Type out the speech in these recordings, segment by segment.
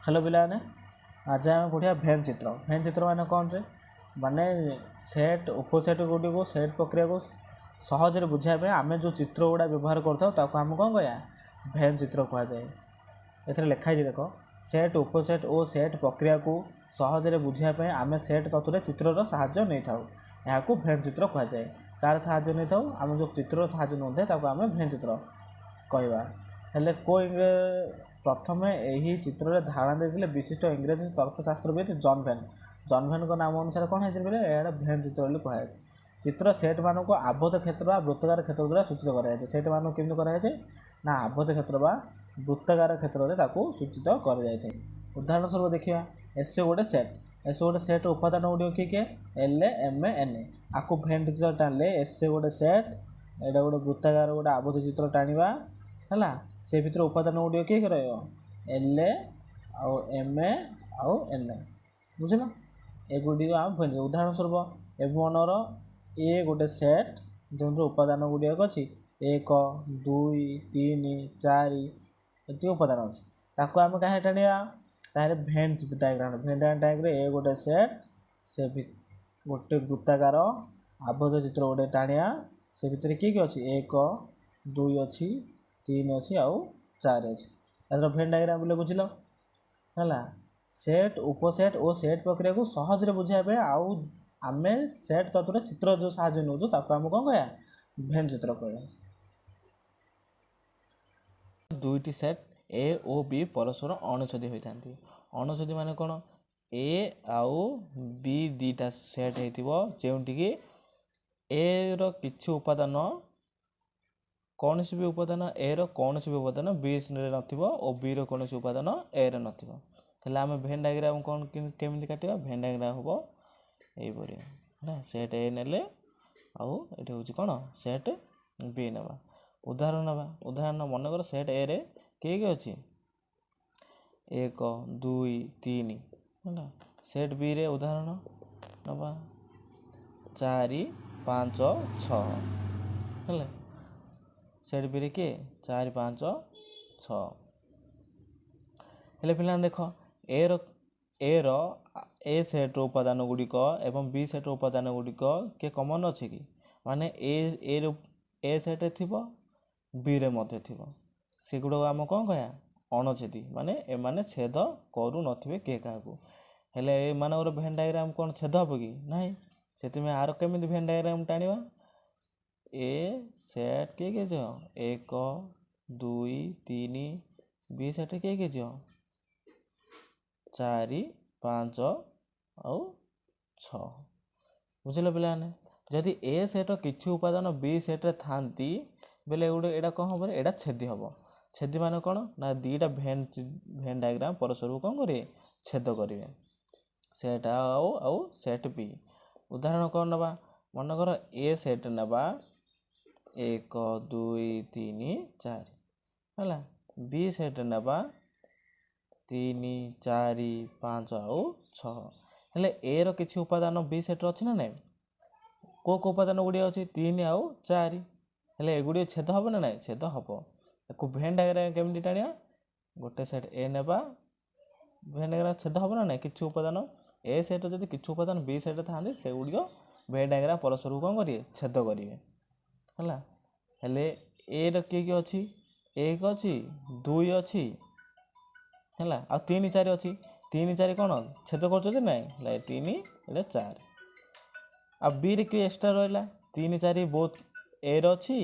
Hello पिलाने आज आम पढ़िया भेन चित्र माने कौन रे माने सेट उपसेट गुडी को सेट प्रक्रिया को सहज बुझाई आम जो चित्र गुड़ा व्यवहार करता आम कौन कह भेन चित्र कह जाए। एथरे लिखाई देख सेट उपसेट और सेट प्रक्रिया को सहज बुझाई आम सेट तत्व चित्र साहाय्य नहीं था यहाँ भेन चित्र कह जाए। कार साहाय्य नहीं था आम जो चित्र साहाय्य नए आम भेन चित्र कहवा हेले को प्रथम यही चित्र में धारणा देते विशिष्ट इंग्रेज तर्कशास्त्रविद जॉन भेन को नाम अनुसार कौन है भेन चित्र कहुए। चित्र सेट मान को आबद्ध क्षेत्र वृत्तकार क्षेत्र द्वारा सूचित कराए। सेट मान केमती कराए ना आबद्ध क्षेत्र वृत्तकार क्षेत्र में सूचित कराए। उदाहरण स्वरूप देखा एस गोटे सेट उपादान गुड़ किए किए एल एम एन आपको भेन चित्र टाणिले एस गोटे सेट एटा गोटे वृत्तकार गोटे आबद्ध चित्र टाणवा है से भितर उपादान गुड़ किए एल आउ एम आउ एन बुझल एगुड़ी आम भेन। उदाहरण स्वरूप एमर ए गोटे सेट जो उपादान गुड़ाक अच्छी 1 2 3 4 ये उपादान अच्छी ताको आम कहीं टाणिया तार भेन चित्र डायग्राम ए गोटे सेट से गोटे वृत्ताकार आबद्ध चित्र गोटे टाणिया से भितर किए अच्छी 1 2 अच्छी 3 अच्छी आउ 4 अच्छी यार भेन डायग्राम बोले बुझल है। सेट उपसेट और सेट प्रक्रिया को सहज बुझाई आउ आम सेट तत्व चित्र जो साहाय्य नौ आम कौन कह भेन चित्र कह। दुईटी सेट ए और बी परस्पर अणुषदी होता अणुषदी मान कौन ए आउ बी दीटा सेट होटिकी ए रि उपादान कौन सी भी उपादान ए कौन सी भी उपादान बी नथिबो और बी कौन सी उपादान ए नथिबो ताले आम भेन डायग्राम कौन केमिति काटिबा भेन डायग्राम होबो एइपरि ना सेट ए नेले आउ एठी होची कोन सेट बी नेबा। उदाहरण मन कर सेट ए रे के अछि 1 2 3 है सेट बी रे उदाहरण नबा 4 5 6 है सेट बी रे के 4 5 6 हेले पिला देख ए सेट उपादान गुड़िक एवं बी सेट उपादान गुड़िक के कमन अच्छे कि माने ए सेट थी बी रे मध्य थी सेगुड़ा आम कौन कह अणछेदी माने एमाने छेद करू नथिबे के काकू हेले ए मानकर भेन डायग्राम कौन छेद हम कि नहीं से आर केमिति भेन डायग्राम टाणिबा ए सेट किए जो 1 2 3 बी सेट किए जो 4 5 आउ 6 बुझल पिलाने जदि ए सेट किछि उपादान बी सेट थांती बेले गोटे एटा कौन हम एटा छेदी हम छेदी मान कौन ना दीटा भेन डायग्राम परस्पर कौन करेंगे छेद करेंगे सेट आउ सेट बी। उदाहरण कौन नवा मनकर ए सेट नवा 1 2 3 4 है बी सेट नवा 3 4 5 आउ 6 हेले ए रो किछि उपादान बी सेट अच्छी ना नहीं को उपादान गुड़िया अच्छी 3 आउ 4 हेले एगुड़ी छेद हम ना ना छेद हम को भेन डायग्राम केमिति टाणिया गोटे सेट ए नेबा भेन डायग्राम छेद हम ना ना किछि उपादान ए सेट जदि किछि उपादान बी सेट थांदे से गुड़िक भेन डायग्राम परस्पर कौन करेंगे छेद करेंगे है हेले ए रो किए अच्छी 1 अच्छी 2 अच्छी है आ 3 4 अच्छी 3 4 कौन छेद कर ना 3 एटा 4 आ बी रे किए एक्सट्रा रहा 3 4 बहुत ए अच्छी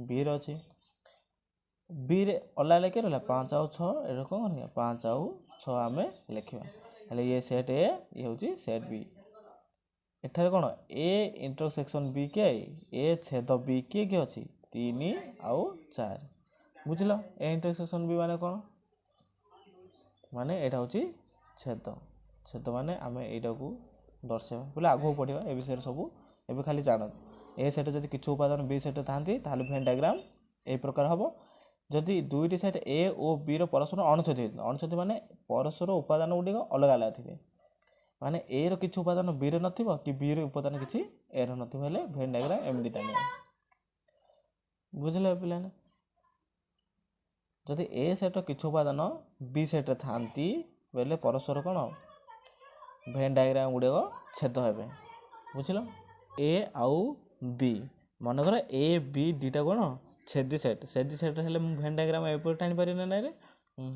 बी अच्छी बी रे अलग अलग रहा 5 आउ 6 ये कौन कर 5 आउ 6 आम लिखा हेले ये सेट ए ये हूँ सेट बी एठारे कौन ए इंटरसेक्शन बी के ए छेद बी किए अच्छी 3 आउ 4 बुझल ए इंटरसेक्शन बी माने कौन माने एटा हूँ छेद माने आम एटा को दर्शाइबा बोले आगू पढ़ा ए विषय सब एवं खाली जान ए सेट जब किसी उपादान बी सेट था भेन डायग्राम ए प्रकार हम जदि दुईटी सेट ए और बी परस्पर अणुछेदी अणुछेदी माने परस्पर उपादान गुड़िक अलग अलग थे माने ए रो किछि उपादान बी रे नथिबो कि बी रो उपादान किछि ए रो नथिबो हेले भेन डायग्राम एमडी टाणिया बुझले पिलाने जदि ए सेट किछि उपादान बी सेट थांती बोले परस्पर कौन भेन डायग्राम गुड़ाक छेद हे बुझल ए आउ बी मनकर ए बी दुटा कौन छेदी सेट हेल्ले भेन डायग्राम एपर टाणी पारि ना रे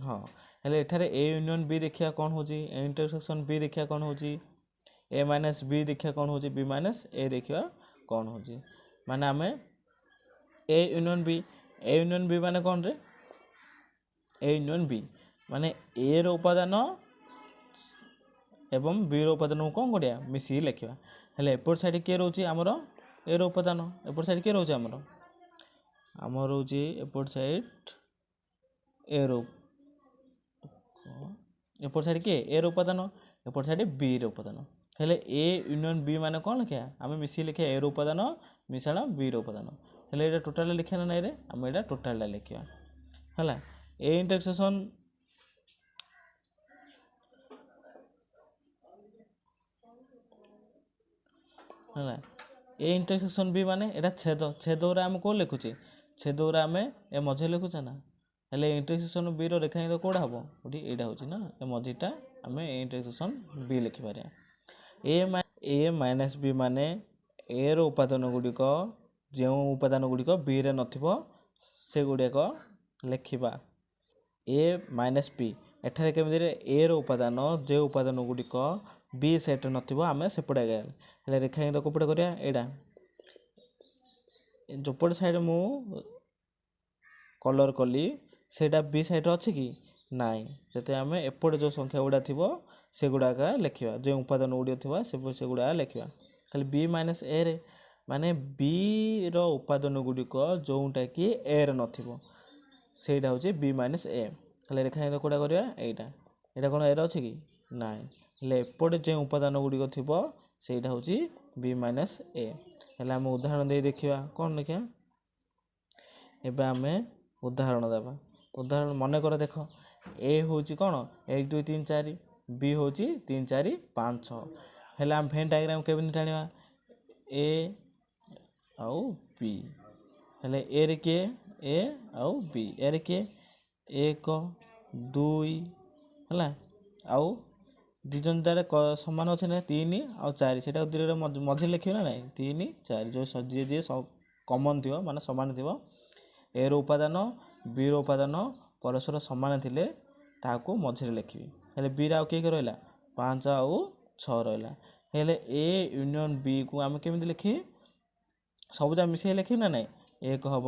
हाँ हेल्ले एठारे ए यूनियन बी देखिया कौन हो ए इंटरसेक्शन बी देखिया कौन हो ए माइनस बी देखिया कौन हो बी माइनस ए देखिया कौन हो माने आमे ए यूनियन बी माने कौन रे ए यूनियन बी माने ए रो उपादान एवं बी रो उपादान को कौन करिया मिसी लिखिया हेल्ले एपट साइड किए रोचे आमर ए रो उपादान एपट साइड किए रोचे आमर रोचे एपट साइड ए रो एपट साइड किए ए रो उपादान एपट साइड बी रो उपादान हेल्ले ए यूनियन बी माने कौन लिखिया आम मिसी लिखिया ए रो उपादान मिशाण बी रो उपादान हेल्ले एटा टोटाल लिखिया ना नाई रे आम एटा टोटाल लिखिया हला ए इंटरसेक्शन है ए इंटरसेक्शन बी माने एटा छेद आम कौन लिखुचे छेद आम ए मझे लिखुचे ना हेल्ले इंटरसेक्शन बी रो रेखांकित कौड़ा हम गोटे यहाँ हूँ ना ए मझीटा आम ए इंटरसेक्शन बी लिखिपार ए माइनस बी माने ए रो उपादान गुड़िक जो उपादान गुड़िक बी रे नथिबो से गुड़ाक लिखिबा ए माइनस बी एठारे केमिति ए रो उपादान जो उपादान गुड़िक बी सेट नथिबो आमे सेपटे गए हेल्ले रेखांकित कोपटे करिया एडा जोपट साइड मु कलर कली सेटा बी साइड अच्छी कि नाई से आम एपटे जो संख्या गुड़ा थी से गुड़ाक लिखा जो उपादान गुड़ा थी से गुड़ा लिखा खाली बी माइनस ए रे माने बी रो उपादान गुड़िक जोटा कि ए रे नथिबो सेटा हूँ बी माइनस ए हेल्ले रेखांकित कोड़ा करिया एटा कौन ए रे अच्छी कि नाई हेल्ले एपटे जो उपादान गुड़िक थी सेटा हूँ बी माइनस ए हेल्ले आम उदाहरण दे देखिया कौन देखिया एबे आमे उदाहरण देवा उदाहरण मन कर देख ए हूँ कौन 1 2 3 4 बी हूँ 3 4 5 6 हेल्ले आम भेन डायग्राम केमिति टाणिबा ए आउ बी हेल्ले ए रे किए ए आउ बी ए रे किए 1 2 है आउ दिजन तार सामान अच्छे ना 3 आउ 4 से मझे लिखे ना ना 3 4 जो जी जी कमन थी माने सामान थी ए रो उपादान बी रो उपादान परस्पर सामान थिले ताको मझे लिखी हेल्ले बी रे आउ किए रहा 5 आउ 6 रहा हेल्ले ए यूनियन बी को आम केमिति लिखी सब जा मिसे लिखी ना ना 1 हम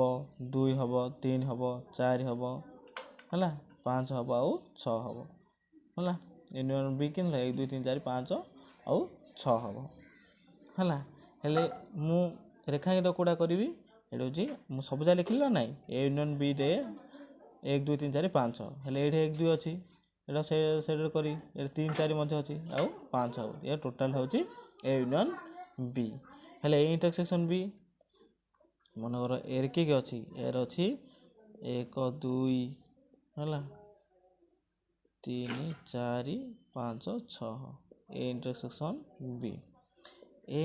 2 हम 3 हम 4 हम है 5 हम आउ 6 हम है यूनियन बी कि 1 2 3 4 5 आउ 6 हम है हेल्ले मु रेखांकित कोड़ा करी ये हूँ सबजा लिखिली ना नाई ए यूनियन बी रे 1 2 3 4 5 हेल्ले ये 1 2 अच्छी एटा से करी 3 4 मध्य अच्छी आउ 5 आउ ये टोटाल हूँ ए यूनियन बी हेल्ले ए इंटरसेक्शन बी मनकर ए किए अच्छी ए अच्छी 1 2 है 3 4 5 6 ए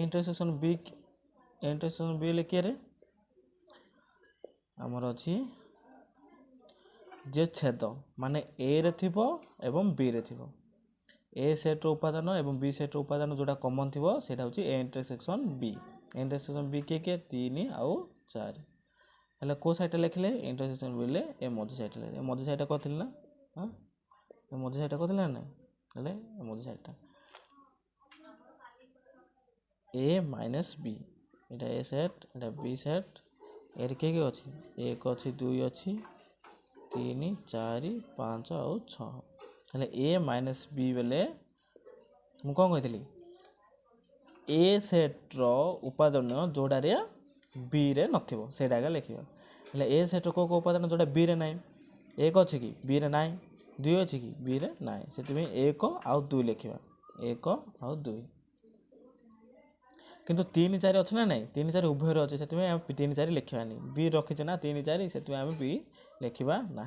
इंटरसेक्शन बी लिखिए रे आमर अच्छी जे छेद माने ए रे थिबो एवं बी रे थिबो ए सेट रो उपादान एवं बी सेट रो उपादान जोटा कॉमन थिबो सेटा होची ए इंटरसेक्शन बी के 3 आउ 4 हेले को साइड लिखले इंटरसेक्शन बी ले ए मझी साइड ले ए मझी साइड कहथिल ना हां ए मझी साइड कहथिल ना हेले ए मझी साइड ए माइनस बी एटा ए सेट एटा बी सेट एर के अच्छी 1 अच्छी 2 अच्छी 3 4 5 आउ 6 हेल्ले ए माइनस बी बेले मु कौन कही ए सेट्र उपादान जोड़ा बी रे नथिबो सेटा लिखा हेल्ले ए सेट्र को उपादान जोड़ा बी रे नाई 1 अच्छी कि बी रे नाई 2 अच्छी कि बी रे नाई से 1 आउ 2 लिखा 1 आउ 2 किंतु 3 4 अच्छे ना नाई 3 4 उभय अच्छे से 3 4 लिखानी बी रखीचे ना 3 4 से आम बी लिखा ना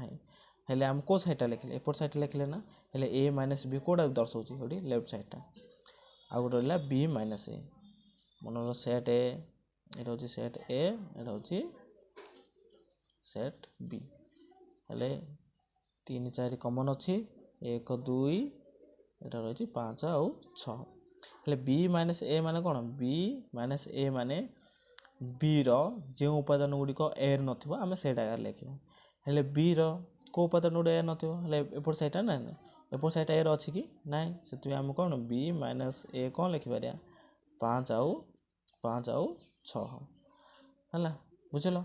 हेल्ले आम को साइडटा लिखले एपट साइड लिखले ना हेल्ले ए माइनस बी कोड़ा दर्शाऊँ गोटे लेफ्ट साइडटा आ गोटे रहा बी माइनस ए मन सेट ए ये हूँ सेट ए ये हूँ सेट बी हेल्ले 3 4 कमन अच्छी 1 2 ଏଇଟା ରହିଛି 5 ଆଉ 6 ହେଲେ b ମାଇନସ୍ a ମାନେ କ'ଣ b ମାଇନସ୍ a ମାନେ b ର ଯେଉଁ ଉପାଦାନ ଗୁଡ଼ିକ a ରେ ନଥିବ ଆମେ ସେଇଟା ଲେଖିବା ହେଲେ b ର କେଉଁ ଉପାଦାନ ଗୁଡ଼ିକ a ନଥିବ ହେଲେ ଏପଟ ସାଇଡ଼୍ଟା ନା ଏପଟ ସାଇଡ଼୍ଟା a ର ଅଛି କି ନାହିଁ ସେଥିପାଇଁ ଆମେ କ'ଣ b ମାଇନସ୍ a କ'ଣ ଲେଖିପାରିବା 5 ଆଉ 6 ହେଲା ବୁଝିଲ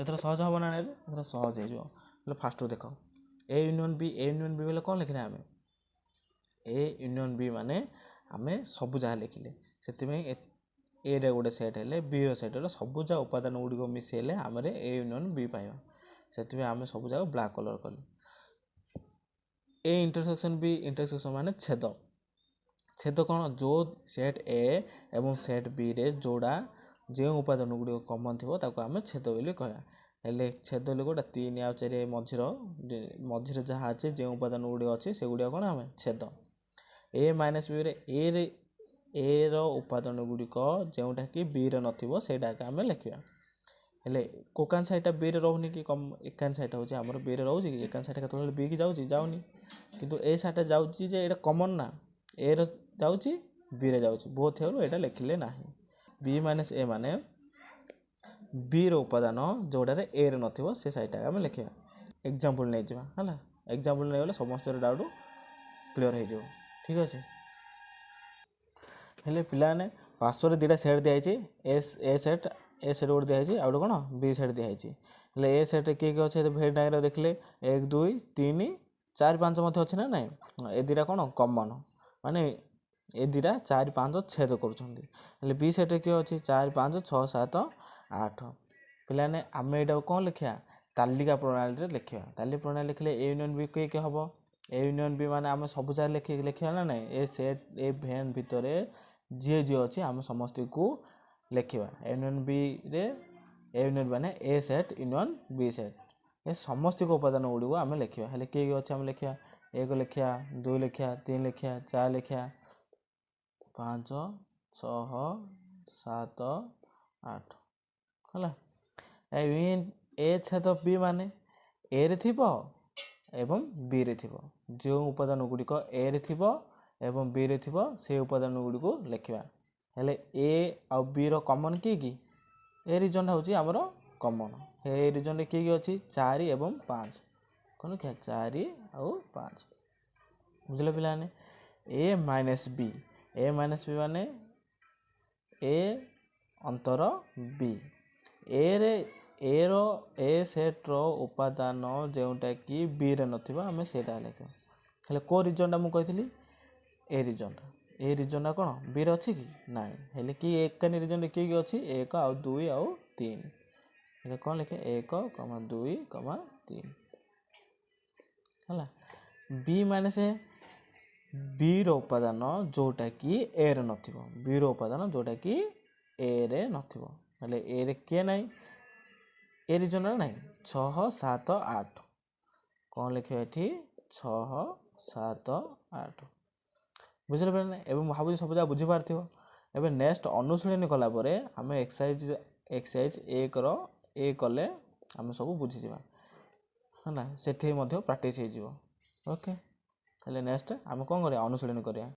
ଏଥର ସହଜ ହେବ ନା ଏଥର ସହଜ ହେଇଯିବ ହେଲେ ଫାଷ୍ଟରୁ ଦେଖ a ୟୁନିୟନ୍ b ବୋଲେ କ'ଣ ଲେଖିଲେ ଆମେ a ୟୁନିୟନ୍ b ମାନେ ଆମେ ସବୁ ଯାହା ଲେଖିଲେ ସେଥିପାଇଁ a ରେ ଗୋଟେ ସେଟ୍ ହେଲେ b ର ସେଟ୍ ହେଲେ ସବୁ ଯାହା ଉପାଦାନ ଗୁଡ଼ିକ ମିଶାଇଲେ ଆମର a ୟୁନିୟନ୍ b ପାଇବା ସେଥିପାଇଁ ଆମେ ସବୁ ଯାକ ବ୍ଲାକ୍ କଲର୍ କଲେ a ଇଣ୍ଟରସେକ୍ସନ୍ b ଇଣ୍ଟରସେକ୍ସନ୍ ମାନେ ଛେଦ କ'ଣ ଯେଉଁ ସେଟ୍ a ଏବଂ ସେଟ୍ b ରେ ଯୋଉଟା ଯେଉଁ ଉପାଦାନ ଗୁଡ଼ିକ କମନ୍ ଥିବ ତାକୁ ଆମେ ଛେଦ ବୋଲି କହିବା ହେଲେ ଛେଦ ହେଲେ ଗୋଟେ 3 ଆଉ 4 ମଝିରେ ଯାହା ଅଛି ଯେଉଁ ଉପାଦାନ ଗୁଡ଼ିକ ଅଛି ସେଗୁଡ଼ିକ କ'ଣ ଆମେ ଛେଦ a ମାଇନସ୍ b ରେ a ର ଉପାଦାନ ଗୁଡ଼ିକ ଯେଉଁଟାକି b ରେ ନଥିବ ସେଇଟାକୁ ଆମେ ଲେଖିବା ହେଲେ କୋକାନ୍ ସାଇଡ଼୍ଟା b ରେ ରହୁନି କି ଏକାନ୍ ସାଇଡ଼୍ଟା ହେଉଛି ଆମର b ରେ ରହୁଛି କି ଏକାନ୍ ସାଇଡ଼୍ଟା କେତେବେଳେ b କି ଯାଉନି କିନ୍ତୁ ଏ ସାଇଡ଼୍ଟା ଯାଉଛି ଯେ ଏଇଟା କମନ୍ ନା a ର ଯାଉଛି b ରେ ଯାଉଛି ବୋଥ୍ ଥିବାରୁ ଏଇଟା ଲେଖିଲେ ନାହିଁ b ମାଇନସ୍ a ମାନେ b ର ଉପାଦାନ ଯେଉଁଟାରେ a ରେ ନଥିବ ସେ ସାଇଡ଼୍ଟା ଆମେ ଲେଖିବା ଏକ୍ଜାମ୍ପଲ୍ ନେଇଯିବା ହେଲା ଏକ୍ଜାମ୍ପଲ୍ ନେଇଗଲେ ସମସ୍ତଙ୍କର ଡାଉଟ୍ କ୍ଲିୟର୍ ହେଇଯିବ ଠିକ୍ ଅଛି ହେଲେ ପିଲାମାନେ ପାର୍ଶ୍ୱରେ ଦୁଇଟା ସେଟ୍ ଦିଆହେଇଛି ଏ ସେଟ୍ ଗୋଟେ ଦିଆହେଇଛି ଆଉ ଗୋଟେ କ'ଣ b ସେଟ୍ ଦିଆହେଇଛି ହେଲେ ଏ ସେଟ୍ରେ କିଏ ଅଛି ଭେଟ୍ ଡାଇଗ୍ରାମ୍ ଦେଖିଲେ 1 2 3 4 5 ମଧ୍ୟ ଅଛି ନା ନାହିଁ ଏ ଦୁଇଟା କ'ଣ କମନ୍ ମାନେ ଏ ଦୁଇଟା 4 5 ଛେଦ କରୁଛନ୍ତି ହେଲେ b ସେଟ୍ରେ କିଏ ଅଛି 4 5 6 7 8 ପିଲାମାନେ ଆମେ ଏଇଟାକୁ କ'ଣ ଲେଖିବା ତାଲିକା ପ୍ରଣାଳୀରେ ଲେଖିବା ତାଲିକା ପ୍ରଣାଳୀ ଲେଖିଲେ a ୟୁନିୟନ୍ b କିଏ ହେବ a ୟୁନିୟନ୍ b ମାନେ ଆମେ ସବୁ ଯାକ ଲେଖିବା ନା ନାହିଁ ଏ ସେଟ୍ ଏ ଭେନ୍ ଭିତରେ ଯିଏ ଅଛି ଆମେ ସମସ୍ତଙ୍କୁ ଲେଖିବା a ୟୁନିୟନ୍ b ରେ a ୟୁନିୟନ୍ ମାନେ a set union b set ଏ ସମସ୍ତଙ୍କ ଉପାଦାନ ଗୁଡ଼ିକୁ ଆମେ ଲେଖିବା ହେଲେ କିଏ ଅଛି ଆମେ ଲେଖିବା 1 ଲେଖିବା 2 ଲେଖିବା 3 ଲେଖିବା 4 ଲେଖିବା 5 6 7 8 ହେଲା a ଛେଦ b ମାନେ a ରେ ଥିବ ଏବଂ b ରେ ଥିବ ଯେଉଁ ଉପାଦାନ ଗୁଡ଼ିକ a ରେ ଥିବ ଏବଂ b ରେ ଥିବ ସେ ଉପାଦାନ ଗୁଡ଼ିକୁ ଲେଖିବା ହେଲେ a ଆଉ b ର କମନ୍ କିଏ ଏ ରିଜନ୍ଟା ହେଉଛି ଆମର କମନ୍ ଏ ରିଜନ୍ରେ କିଏ ଅଛି 4 ଏବଂ 5 କ'ଣ ଲେଖିବା 4 ଆଉ 5 ବୁଝିଲେ ପିଲାମାନେ a ମାଇନସ୍ b ମାନେ a ଅନ୍ତର b ଏ ସେଟ୍ର ଉପାଦାନ ଯେଉଁଟାକି b ରେ ନଥିବ ଆମେ ସେଇଟା ଲେଖିବା ହେଲେ କେଉଁ ରିଜନ୍ଟା ମୁଁ କହିଥିଲି ଏ ରିଜନ୍ଟା କ'ଣ b ରେ ଅଛି କି ନାହିଁ ହେଲେ କି ଏକାନି ରିଜନ୍ରେ କିଏ ଅଛି 1 ଆଉ 2 ଆଉ 3 ହେଲେ କ'ଣ ଲେଖିବା 1 2 3 ହେଲା b ମାନେ ସେ b ର ଉପାଦାନ ଯେଉଁଟାକି a ରେ ନଥିବ b ର ଉପାଦାନ ଯେଉଁଟାକି a ରେ ନଥିବ ହେଲେ a ରେ କିଏ ନାହିଁ ଏ ରିଜନ୍ରେ ନାହିଁ 6 7 8 କ'ଣ ଲେଖିବା ଏଠି 6 7 8 ବୁଝିଲେ ପିଲାମାନେ ଏବେ ମୁଁ ଭାବୁଛି ସବୁ ଯାକ ବୁଝିପାରିଥିବ ଏବେ ନେକ୍ସଟ ଅନୁଶୀଳନୀ କଲା ପରେ ଆମେ ଏକ୍ସରସାଇଜ 1 କଲେ ଆମେ ସବୁ ବୁଝିଯିବା ହେଲା ସେଠି ମଧ୍ୟ ପ୍ରାକ୍ଟିସ୍ ହେଇଯିବ ଓକେ ହେଲେ ନେକ୍ସଟ ଆମେ କ'ଣ କରିବା ଅନୁଶୀଳନୀ କରିବା